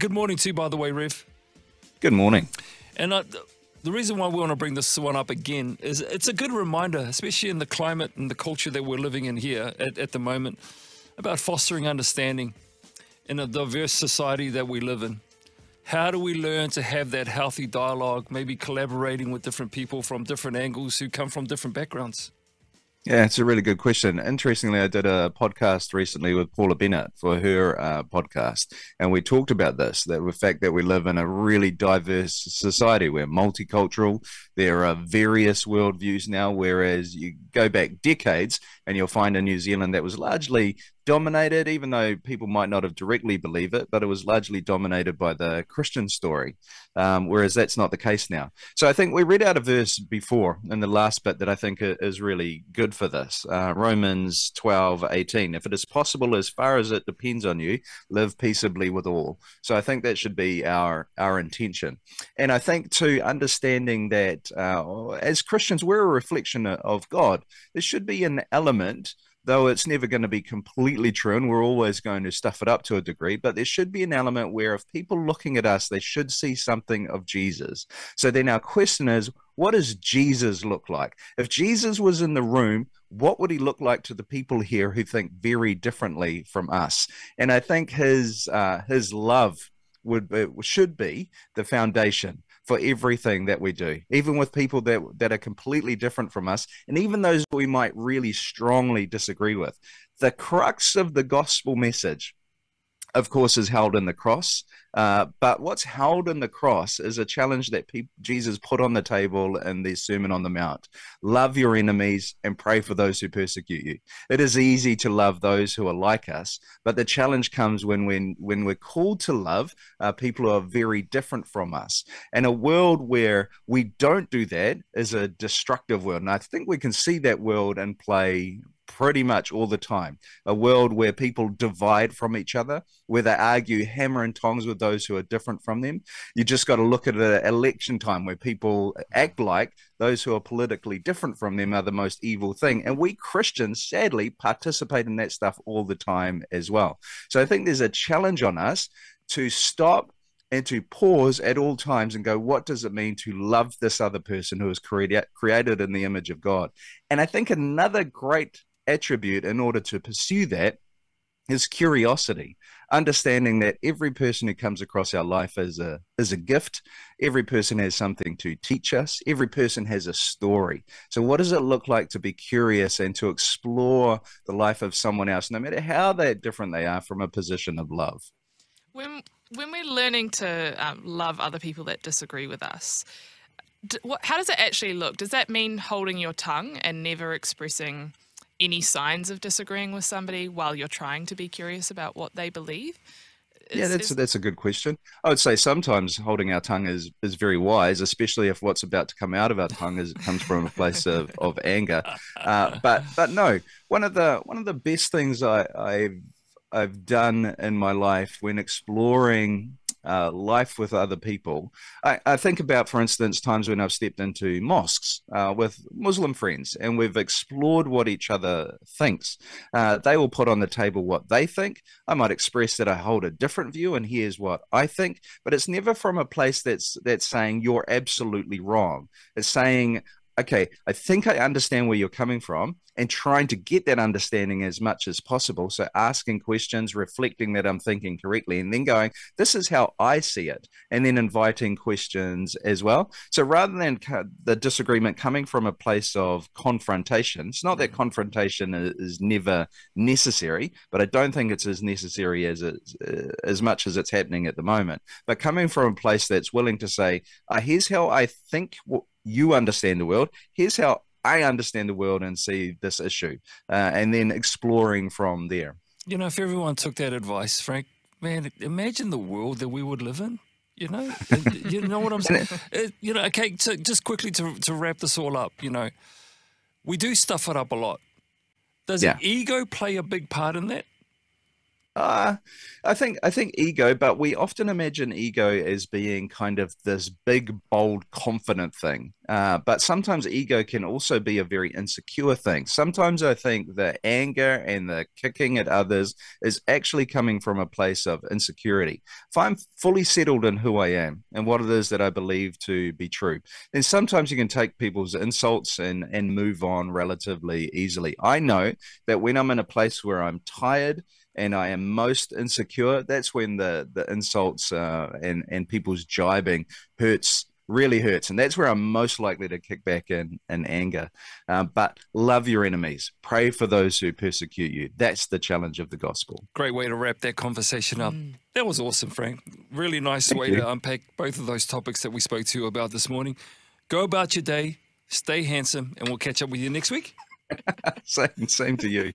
Good morning to you, by the way, Rev. Good morning. And the reason why we want to bring this one up again is it's a good reminder, especially in the climate and the culture that we're living in here at the moment, about fostering understanding in a diverse society that we live in. How do we learn to have that healthy dialogue, maybe collaborating with different people from different angles who come from different backgrounds? Yeah, it's a really good question. Interestingly, I did a podcast recently with Paula Bennett for her podcast, and we talked about this, that the fact that we live in a really diverse society. We're multicultural. There are various worldviews now, whereas you go back decades and you'll find in New Zealand that was largely dominated, even though people might not have directly believed it, but it was largely dominated by the Christian story, whereas that's not the case now. So I think we read out a verse before in the last bit that I think is really good for this. Romans 12:18. If it is possible, as far as it depends on you, live peaceably with all. So I think that should be our intention. And I think too, understanding that as Christians, we're a reflection of God. There should be an element, though it's never going to be completely true, and we're always going to stuff it up to a degree, but there should be an element where if people looking at us, they should see something of Jesus. So then our question is, what does Jesus look like? If Jesus was in the room, what would he look like to the people here who think very differently from us? And I think his love should be the foundation for everything that we do, even with people that are completely different from us, and even those we might really strongly disagree with. The crux of the gospel message, of course, is held in the cross. But what's held in the cross is a challenge that Jesus put on the table in the Sermon on the Mount. Love your enemies and pray for those who persecute you. It is easy to love those who are like us, but the challenge comes when we're called to love people who are very different from us. And a world where we don't do that is a destructive world. And I think we can see that world in play pretty much all the time. A world where people divide from each other, where they argue hammer and tongs with those who are different from them. You just got to look at an election time where people act like those who are politically different from them are the most evil thing. And we Christians, sadly, participate in that stuff all the time as well. So I think there's a challenge on us to stop and to pause at all times and go, what does it mean to love this other person who is created in the image of God? And I think another great attribute in order to pursue that is curiosity, understanding that every person who comes across our life is a gift. Every person has something to teach us. Every person has a story. So what does it look like to be curious and to explore the life of someone else, no matter how different they are, from a position of love? When we're learning to love other people that disagree with us, how does it actually look? Does that mean holding your tongue and never expressing any signs of disagreeing with somebody while you're trying to be curious about what they believe? That's a good question. I would say sometimes holding our tongue is very wise, especially if what's about to come out of our tongue comes from a place of anger. But no, one of the best things I've done in my life when exploring life with other people, I think about, for instance, times when I've stepped into mosques with Muslim friends and we've explored what each other thinks. They will put on the table what they think. I might express that I hold a different view and here's what I think, but it's never from a place that's saying you're absolutely wrong. It's saying, okay, I think I understand where you're coming from, and trying to get that understanding as much as possible. So asking questions, reflecting that I'm thinking correctly, and then going, this is how I see it, and then inviting questions as well. So rather than the disagreement coming from a place of confrontation, it's not that confrontation is never necessary, but I don't think it's as necessary as much as it's happening at the moment. But coming from a place that's willing to say, here's how I think you understand the world, here's how I understand the world and see this issue, and then exploring from there. You know, if everyone took that advice, Frank, man, imagine the world that we would live in. You know, you know what I'm saying? Okay, so just quickly to wrap this all up, we do stuff it up a lot. Does ego play a big part in that? Uh, I think ego, but we often imagine ego as being kind of this big, bold, confident thing. But sometimes ego can also be a very insecure thing. Sometimes I think the anger and the kicking at others is actually coming from a place of insecurity. If I'm fully settled in who I am and what it is that I believe to be true, then sometimes you can take people's insults and move on relatively easily. I know that when I'm in a place where I'm tired and I am most insecure, that's when the insults and people's jibing really hurts, and that's where I'm most likely to kick back in anger. But love your enemies, pray for those who persecute you. That's the challenge of the gospel. Great way to wrap that conversation up. That was awesome, Frank. Really nice Thank way you. to unpack both of those topics that we spoke to you about this morning. Go about your day, stay handsome, and we'll catch up with you next week. Same to you.